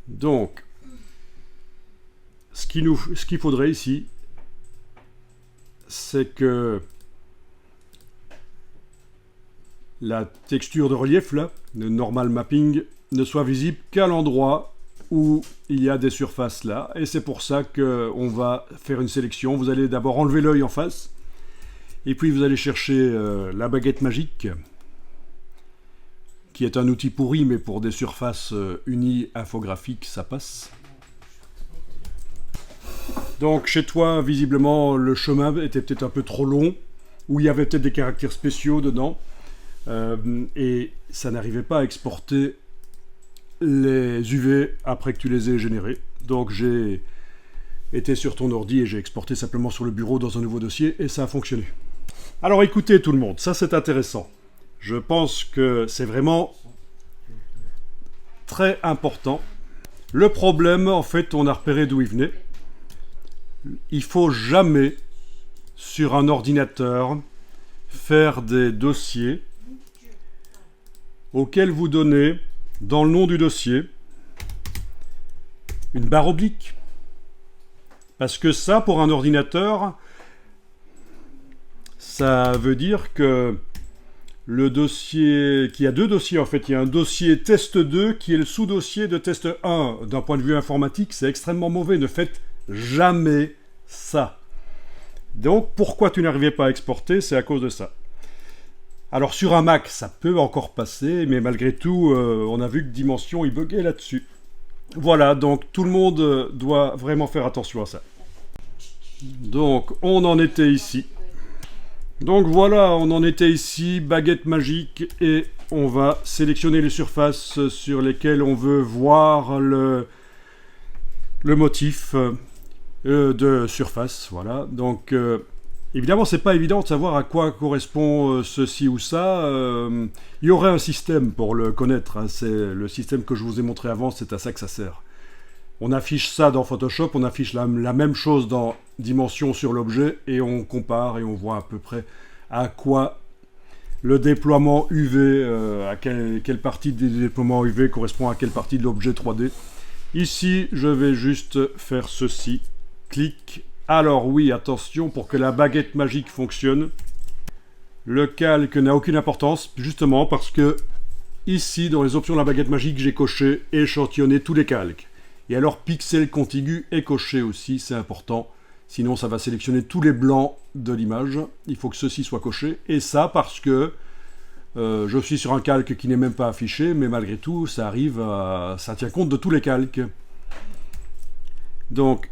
Donc, ce qu'il faudrait ici, c'est que la texture de relief, là, le normal mapping, ne soit visible qu'à l'endroit où il y a des surfaces là. Et c'est pour ça qu'on va faire une sélection. Vous allez d'abord enlever l'œil en face. Et puis vous allez chercher la baguette magique, qui est un outil pourri, mais pour des surfaces unies infographiques, ça passe. Donc chez toi, visiblement, le chemin était peut-être un peu trop long, ou il y avait peut-être des caractères spéciaux dedans, et ça n'arrivait pas à exporter les UV après que tu les aies générés. Donc j'ai été sur ton ordi et j'ai exporté simplement sur le bureau dans un nouveau dossier, et ça a fonctionné. Alors écoutez tout le monde, ça c'est intéressant. Je pense que c'est vraiment très important. Le problème, en fait, on a repéré d'où il venait. Il faut jamais, sur un ordinateur, faire des dossiers auxquels vous donnez, dans le nom du dossier, une barre oblique. Parce que ça, pour un ordinateur, ça veut dire que le dossier, qu'il y a deux dossiers en fait, il y a un dossier test 2 qui est le sous-dossier de test 1. D'un point de vue informatique, c'est extrêmement mauvais, ne faites jamais ça. Donc pourquoi tu n'arrivais pas à exporter, c'est à cause de ça. Alors sur un Mac, ça peut encore passer, mais malgré tout, on a vu que Dimension, il buguait là-dessus. Voilà, donc tout le monde doit vraiment faire attention à ça. Donc on en était ici. Donc voilà, on en était ici, baguette magique, et on va sélectionner les surfaces sur lesquelles on veut voir le motif de surface. Voilà. Donc évidemment, c'est pas évident de savoir à quoi correspond ceci ou ça. Il y aurait un système pour le connaître. Hein. C'est le système que je vous ai montré avant, c'est à ça que ça sert. On affiche ça dans Photoshop, on affiche la même chose dans Dimension sur l'objet et on compare et on voit à peu près à quoi le déploiement UV, à quelle partie du déploiement UV correspond à quelle partie de l'objet 3D. Ici, je vais juste faire ceci. Clic. Alors oui, attention, pour que la baguette magique fonctionne, le calque n'a aucune importance, justement parce que ici, dans les options de la baguette magique, j'ai coché échantillonner tous les calques. Et alors pixel contigu est coché aussi, c'est important. Sinon ça va sélectionner tous les blancs de l'image. Il faut que ceci soit coché. Et ça parce que je suis sur un calque qui n'est même pas affiché, mais malgré tout ça arrive, ça tient compte de tous les calques. Donc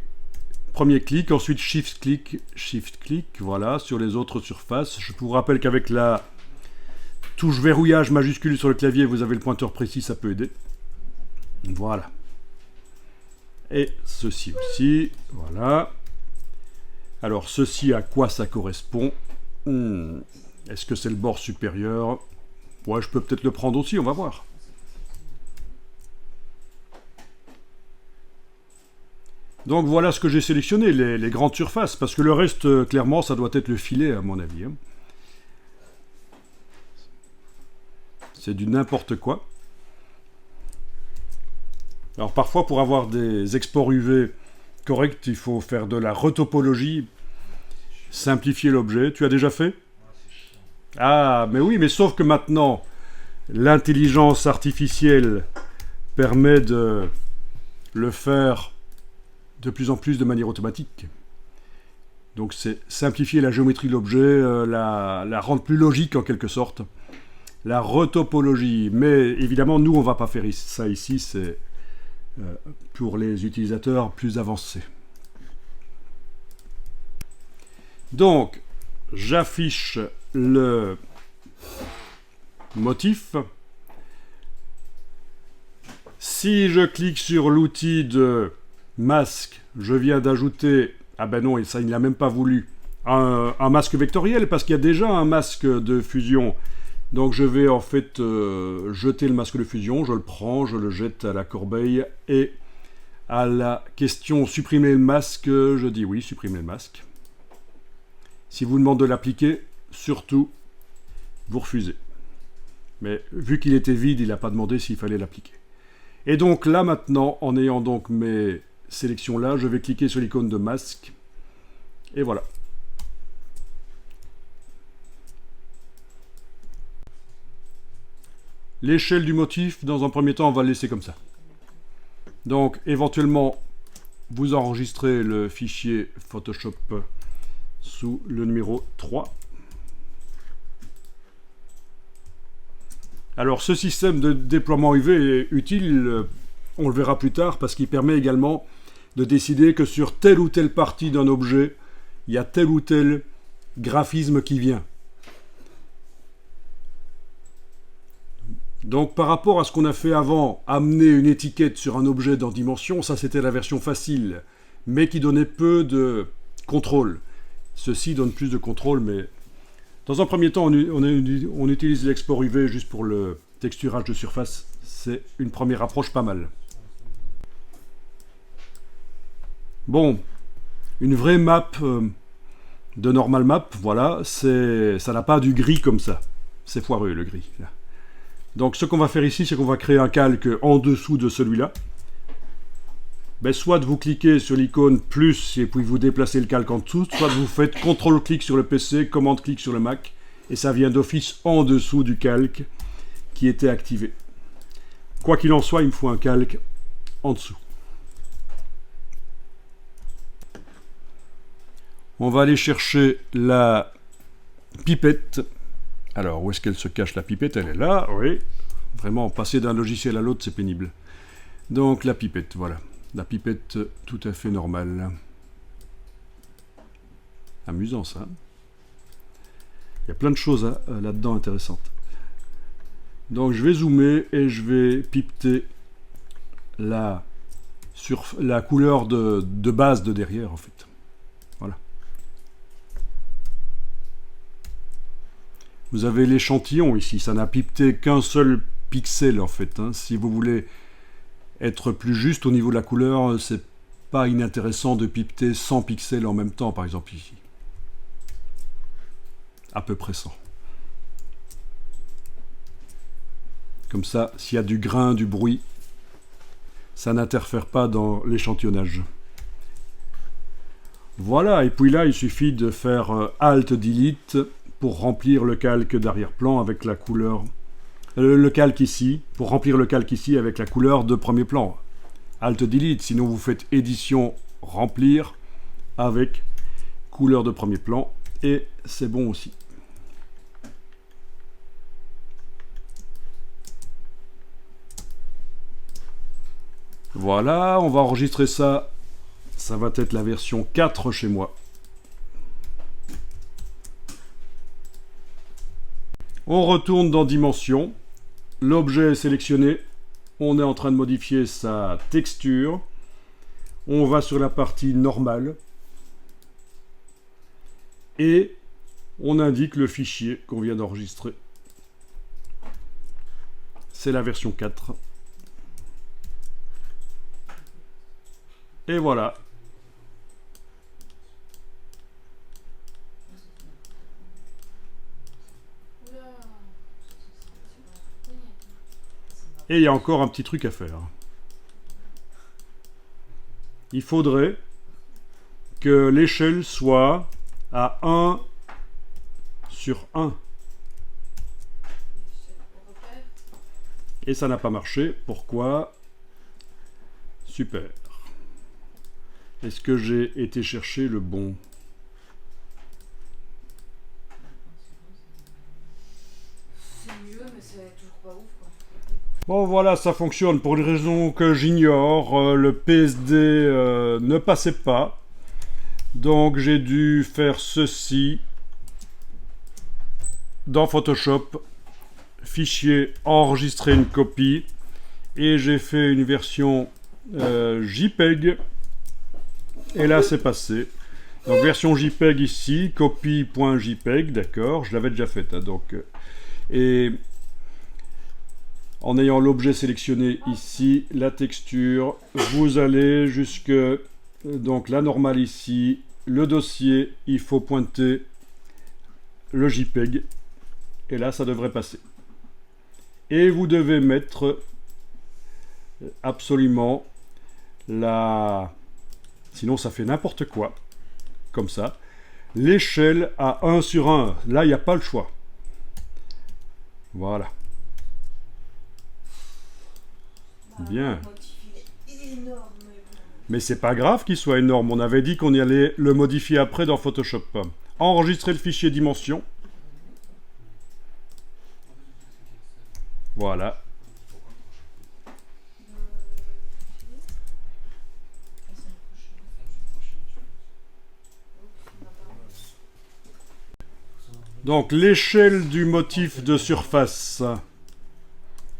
premier clic, ensuite shift clic, voilà, sur les autres surfaces. Je vous rappelle qu'avec la touche verrouillage majuscule sur le clavier, vous avez le pointeur précis, ça peut aider. Voilà. Et ceci aussi, voilà. Alors ceci, à quoi ça correspond? Est-ce que c'est le bord supérieur? Ouais, je peux peut-être le prendre aussi, on va voir. Donc voilà ce que j'ai sélectionné, les grandes surfaces, parce que le reste, clairement, ça doit être le filet, à mon avis. Hein. C'est du n'importe quoi. Alors parfois, pour avoir des exports UV corrects, il faut faire de la retopologie, simplifier l'objet. Tu as déjà fait? Ah, mais oui, mais sauf que maintenant, l'intelligence artificielle permet de le faire de plus en plus de manière automatique. Donc c'est simplifier la géométrie de l'objet, la rendre plus logique en quelque sorte. La retopologie. Mais évidemment, nous, on ne va pas faire ça ici, c'est pour les utilisateurs plus avancés. Donc, j'affiche le motif. Si je clique sur l'outil de masque, je viens d'ajouter, ah ben non, et ça il n'a même pas voulu, un masque vectoriel, parce qu'il y a déjà un masque de fusion. Donc je vais en fait jeter le masque de fusion, je le prends, je le jette à la corbeille, et à la question supprimer le masque, je dis oui, supprimer le masque. Si vous demande de l'appliquer, surtout, vous refusez. Mais vu qu'il était vide, il n'a pas demandé s'il fallait l'appliquer. Et donc là maintenant, en ayant donc mes sélections là, je vais cliquer sur l'icône de masque. Et voilà. L'échelle du motif, dans un premier temps, on va le laisser comme ça. Donc éventuellement, vous enregistrez le fichier Photoshop sous le numéro 3. Alors ce système de déploiement UV est utile, on le verra plus tard, parce qu'il permet également de décider que sur telle ou telle partie d'un objet, il y a tel ou tel graphisme qui vient. Donc par rapport à ce qu'on a fait avant, amener une étiquette sur un objet dans Dimension, ça c'était la version facile, mais qui donnait peu de contrôle. Ceci donne plus de contrôle, mais dans un premier temps, on utilise l'export UV juste pour le texturage de surface. C'est une première approche pas mal. Bon, une vraie map de normal map, voilà, ça n'a pas du gris comme ça. C'est foireux le gris. Là. Donc ce qu'on va faire ici, c'est qu'on va créer un calque en dessous de celui-là. Ben, soit vous cliquez sur l'icône plus et puis vous déplacez le calque en dessous, soit vous faites CTRL-clic sur le PC, commande-clic sur le Mac, et ça vient d'office en dessous du calque qui était activé. Quoi qu'il en soit, il me faut un calque en dessous. On va aller chercher la pipette. Alors, où est-ce qu'elle se cache la pipette? Elle est là, oui. Vraiment, passer d'un logiciel à l'autre, c'est pénible. Donc, la pipette, voilà. La pipette tout à fait normale. Amusant, ça. Il y a plein de choses là-dedans intéressantes. Donc, je vais zoomer et je vais pipeter la couleur de base de derrière, en fait. Voilà. Vous avez l'échantillon ici, ça n'a pipeté qu'un seul pixel en fait. Hein. Si vous voulez être plus juste au niveau de la couleur, c'est pas inintéressant de pipeter 100 pixels en même temps, par exemple ici. À peu près 100. Comme ça, s'il y a du grain, du bruit, ça n'interfère pas dans l'échantillonnage. Voilà, et puis là, il suffit de faire Alt-Delete pour remplir le calque d'arrière-plan avec la couleur... le calque ici, pour remplir le calque ici avec la couleur de premier plan. Alt-Delete, sinon vous faites Édition, Remplir, avec couleur de premier plan, et c'est bon aussi. Voilà, on va enregistrer ça. Ça va être la version 4 chez moi. On retourne dans Dimension. L'objet est sélectionné. On est en train de modifier sa texture. On va sur la partie normale. Et on indique le fichier qu'on vient d'enregistrer. C'est la version 4. Et voilà. Et il y a encore un petit truc à faire. Il faudrait que l'échelle soit à 1 sur 1. Et ça n'a pas marché. Pourquoi? Super. Est-ce que j'ai été chercher le bon? C'est mieux, mais c'est toujours pas ouf, quoi. Bon voilà, ça fonctionne. Pour une raison que j'ignore, le PSD ne passait pas. Donc j'ai dû faire ceci dans Photoshop. Fichier, enregistrer une copie. Et j'ai fait une version JPEG. Et là c'est passé. Donc version JPEG ici, copie.jpeg, d'accord, je l'avais déjà faite. Hein, donc, et en ayant l'objet sélectionné ici, la texture, vous allez jusque donc la normale ici, le dossier, il faut pointer le JPEG, et là ça devrait passer. Et vous devez mettre absolument la... Sinon ça fait n'importe quoi, comme ça. L'échelle à 1 sur 1, là il n'y a pas le choix. Voilà. Bien. Le motif, il est énorme. Mais c'est pas grave qu'il soit énorme, on avait dit qu'on y allait le modifier après dans Photoshop. Enregistrer le fichier dimension. Voilà. Donc l'échelle du motif de surface,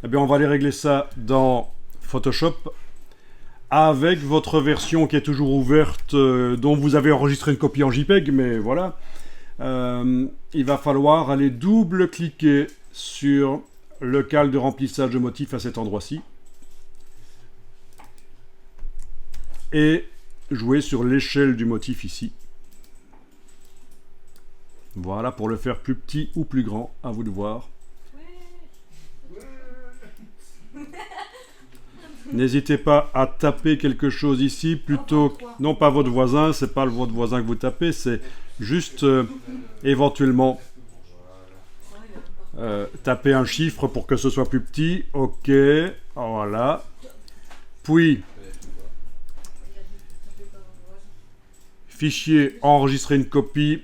eh bien on va aller régler ça dans Photoshop avec votre version qui est toujours ouverte, dont vous avez enregistré une copie en JPEG, mais voilà. Il va falloir aller double-cliquer sur le cal de remplissage de motif à cet endroit-ci et jouer sur l'échelle du motif ici. Voilà, pour le faire plus petit ou plus grand, à vous de voir. N'hésitez pas à taper quelque chose ici, plutôt que... Non, pas votre voisin, c'est pas votre voisin que vous tapez, c'est juste éventuellement taper un chiffre pour que ce soit plus petit. Ok, voilà. Puis, fichier, enregistrer une copie.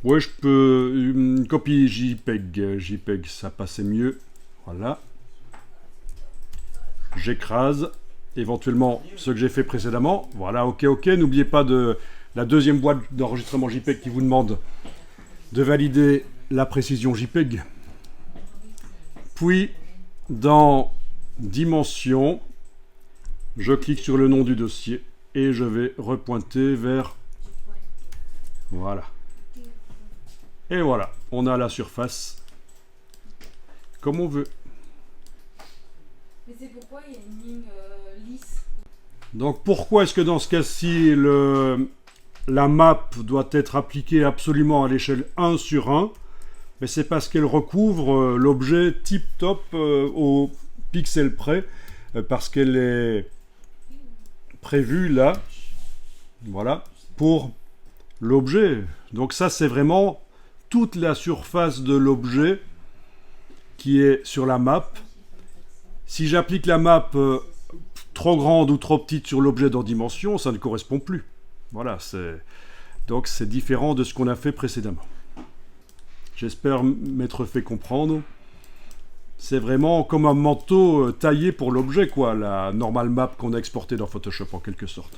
Ouais, je peux... Une copie JPEG. JPEG, ça passait mieux. Voilà. J'écrase. Éventuellement, ce que j'ai fait précédemment. Voilà, ok, ok. N'oubliez pas de la deuxième boîte d'enregistrement JPEG qui vous demande de valider la précision JPEG. Puis, dans Dimension, je clique sur le nom du dossier et je vais repointer vers... Voilà. Et voilà, on a la surface comme on veut. Mais c'est pourquoi il y a une ligne lisse. Donc pourquoi est-ce que dans ce cas-ci, la map doit être appliquée absolument à l'échelle 1 sur 1? Mais c'est parce qu'elle recouvre l'objet tip-top au pixel près, parce qu'elle est prévue là, voilà, pour l'objet. Donc ça, c'est vraiment toute la surface de l'objet qui est sur la map. Si j'applique la map trop grande ou trop petite sur l'objet dans Dimension, ça ne correspond plus. Voilà, donc c'est différent de ce qu'on a fait précédemment. J'espère m'être fait comprendre. C'est vraiment comme un manteau taillé pour l'objet, quoi, la normal map qu'on a exporté dans Photoshop en quelque sorte.